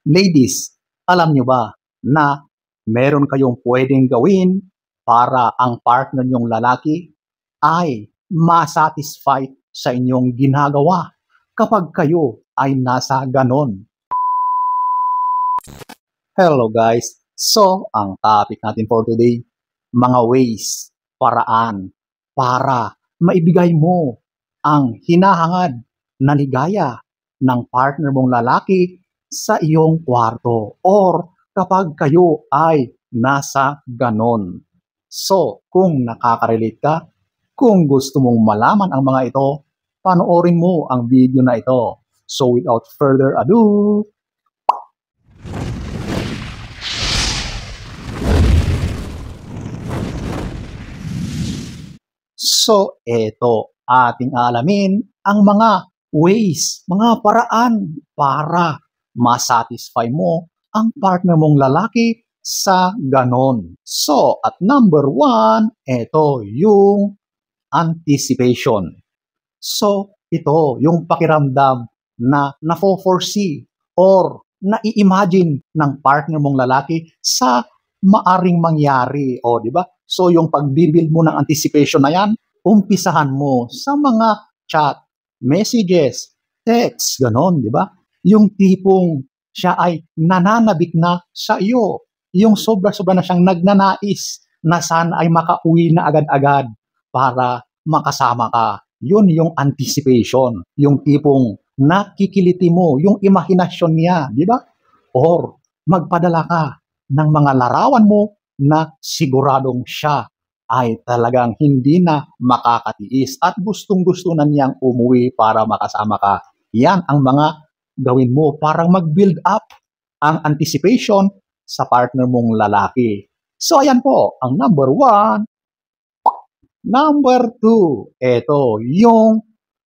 Ladies, alam nyo ba na meron kayong pwedeng gawin para ang partner nyong lalaki ay masatisfied sa inyong ginagawa kapag kayo ay nasa ganon? Hello guys! So, ang topic natin for today, mga ways, paraan para maibigay mo ang hinahangad na ligaya ng partner mong lalaki sa iyong kwarto or kapag kayo ay nasa ganon. So, kung nakaka-relate ka, kung gusto mong malaman ang mga ito, panoorin mo ang video na ito. So, without further ado, so, eto, ating alamin ang mga ways, mga paraan para masatisfy mo ang partner mong lalaki sa ganon. So, at number 1, eto yung anticipation. So, ito yung pakiramdam na nafo-foresee or nai-imagine ng partner mong lalaki sa maaring mangyari. O, di ba? So, yung pagbibuild mo ng anticipation na yan, umpisahan mo sa mga chat, messages, text, ganon, di ba? Yung tipong siya ay nananabik na sa iyo. Yung sobra-sobra na siyang nagnanais na sana ay makauwi na agad-agad para makasama ka. Yun yung anticipation. Yung tipong nakikiliti mo, yung imahinasyon niya, di ba? Or magpadala ka ng mga larawan mo na siguradong siya ay talagang hindi na makakatiis at gustong-gusto na niyang umuwi para makasama ka. Yan ang mga gawin mo para mag-build up ang anticipation sa partner mong lalaki. So, ayan po, ang number 1. Number 2, ito, yung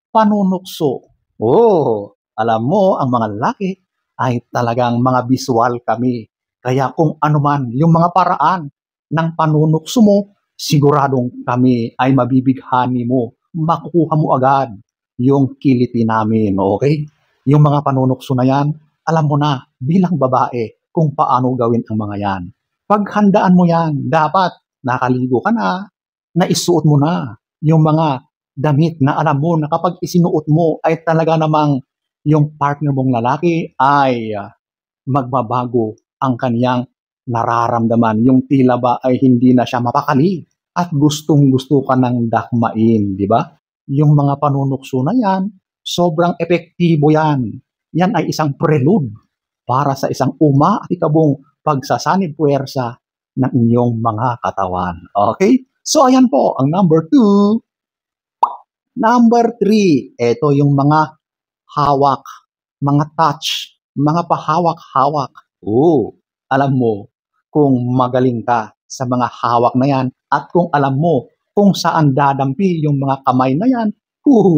panunukso. Oh, alam mo, ang mga lalaki ay talagang mga visual kami. Kaya kung ano man yung mga paraan ng panunukso mo, siguradong kami ay mabibighani mo. Makukuha mo agad yung kiliti namin, okay? Yung mga panunukso na yan, alam mo na bilang babae kung paano gawin ang mga yan. Paghandaan mo yan, dapat nakaligo ka na, naisuot mo na yung mga damit na alam mo na kapag isinuot mo ay talaga namang yung partner mong lalaki ay magbabago ang kaniyang nararamdaman. Yung tila ba ay hindi na siya mapakali at gustong-gusto ka ng dakmain, di ba? Yung mga panunukso na yan, sobrang epektibo yan. Yan ay isang prelude para sa isang umatikabong pagsasanib puwersa ng inyong mga katawan. Okay? So, ayan po, ang number 2. Number 3, ito yung mga hawak, mga touch, mga pahawak-hawak. Alam mo kung magaling ka sa mga hawak na yan at kung alam mo kung saan dadampi yung mga kamay na yan,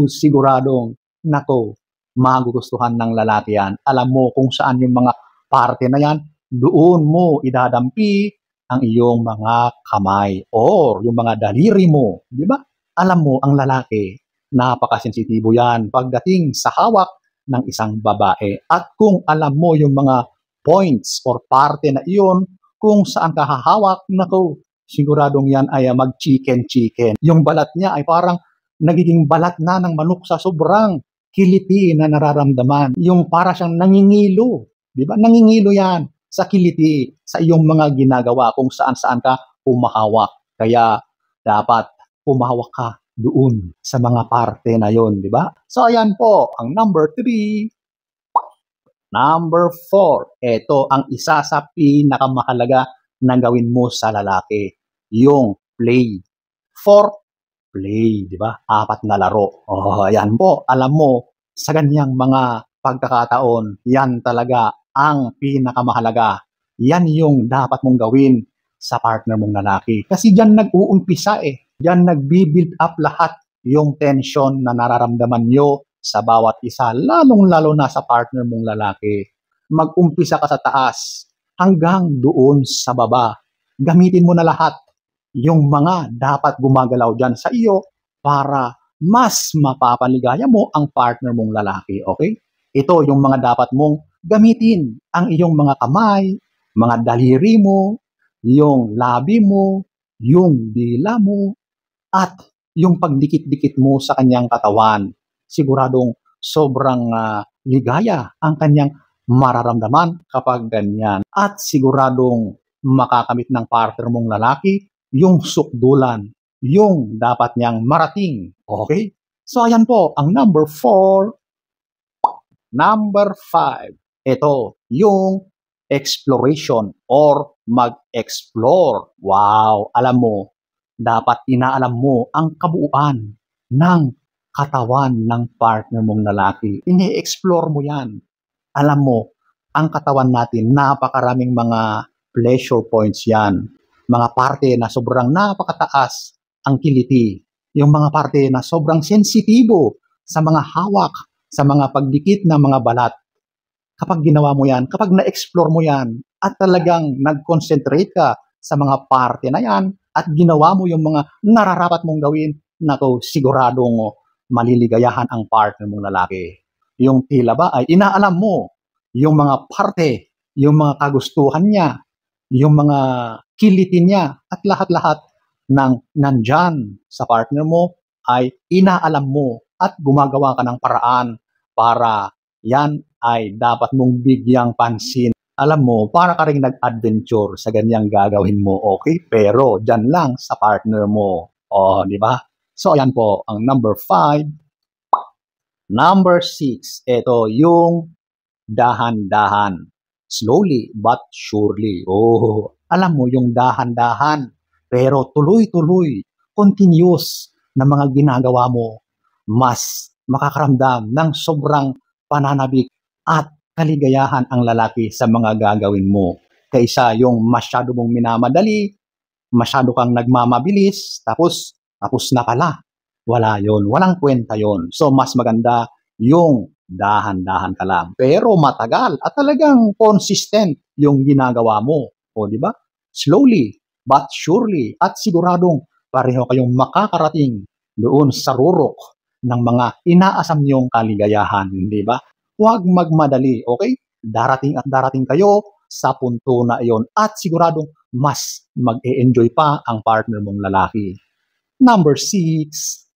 siguradong, nako, magugustuhan ng lalaki yan. Alam mo kung saan yung mga parte na yan, doon mo idadampi ang iyong mga kamay or yung mga daliri mo, di ba? Alam mo, ang lalaki, napakasensitibo yan pagdating sa hawak ng isang babae. At kung alam mo yung mga points or parte na iyon, kung saan ka hahawak, naku, siguradong yan ay mag-chicken-chicken. Yung balat niya ay parang nagiging balat na ng manok sa sobrang kiliti na nararamdaman. Yung para siyang nangingilo, di ba? Nangingilo yan sa kiliti, sa iyong mga ginagawa kung saan-saan ka humahawak. Kaya dapat humahawak ka doon sa mga parte na yon, di ba? So, ayan po, ang number 3. Number 4, ito ang isa sa pinakamahalaga na gawin mo sa lalaki, yung play. For play, di ba? 4 na laro. Ayan po, alam mo, sa ganyang mga pagkakataon, yan talaga ang pinakamahalaga. Yan yung dapat mong gawin sa partner mong lalaki. Kasi diyan nag-uumpisa Diyan nagbi-build up lahat yung tension na nararamdaman nyo sa bawat isa, lalong-lalo na sa partner mong lalaki. Mag-umpisa ka sa taas hanggang doon sa baba. Gamitin mo na lahat yung mga dapat gumagalaw dyan sa iyo para mas mapapaligaya mo ang partner mong lalaki, okay? Ito yung mga dapat mong gamitin ang iyong mga kamay, mga daliri mo, yung labi mo, yung dila mo, at yung pagdikit-dikit mo sa kanyang katawan. Siguradong sobrang ligaya ang kanyang mararamdaman kapag ganyan. At siguradong makakamit ng partner mong lalaki yung sukdulan, yung dapat niyang marating. Okay? So ayan po, ang number 4. Number 5, ito, yung exploration or mag-explore. Wow, alam mo, dapat inaalam mo ang kabuuan ng katawan ng partner mong lalaki. Ini-explore mo yan. Alam mo, ang katawan natin, napakaraming mga pleasure points yan. Mga parte na sobrang napakataas ang kiliti. Yung mga parte na sobrang sensitibo sa mga hawak, sa mga pagdikit ng mga balat. Kapag ginawa mo yan, kapag na-explore mo yan, at talagang nag-concentrate ka sa mga parte na yan, at ginawa mo yung mga nararapat mong gawin, nako, siguradong maliligayahan ang partner mong lalaki. Yung tila ba ay inaalam mo yung mga parte, yung mga kagustuhan niya, yung mga kilitin niya, at lahat-lahat ng nandyan sa partner mo ay inaalam mo at gumagawa ka ng paraan para yan ay dapat mong bigyang pansin. Alam mo, para ka rin nag-adventure sa ganyang gagawin mo, okay? Pero dyan lang sa partner mo. O, di ba? So, ayan po, ang number 5. Number 6, ito yung dahan-dahan. Slowly but surely. Oh, alam mo yung dahan-dahan, pero tuloy-tuloy, continuous na mga ginagawa mo, mas makakaramdam ng sobrang pananabik at kaligayahan ang lalaki sa mga gagawin mo. Kaysa yung masyado mong minamadali, masyado kang nagmamabilis, tapos na pala. Wala yon, walang kwenta yon. So mas maganda yung dahan-dahan ka lang. Pero matagal at talagang consistent yung ginagawa mo. O di ba? Slowly but surely at siguradong pareho kayong makakarating doon sa rurok ng mga inaasam niyong kaligayahan, di ba? Huwag magmadali, okay? Darating at darating kayo sa punto na iyon at siguradong mas mag-e-enjoy pa ang partner mong lalaki. Number 6.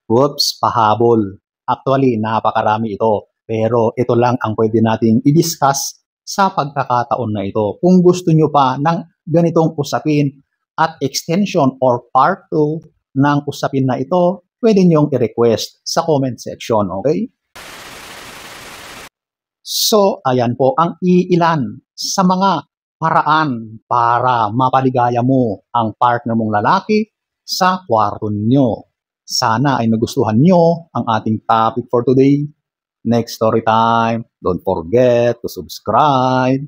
Whoops, pahabol. Actually, napakarami ito. Pero ito lang ang pwede nating i-discuss sa pagkakataon na ito. Kung gusto nyo pa ng ganitong usapin at extension or part 2 ng usapin na ito, pwede nyong i-request sa comment section, okay? So, ayan po ang iilan sa mga paraan para mapaligaya mo ang partner mong lalaki sa kwarto nyo. Sana ay nagustuhan nyo ang ating topic for today. Next story time, don't forget to subscribe.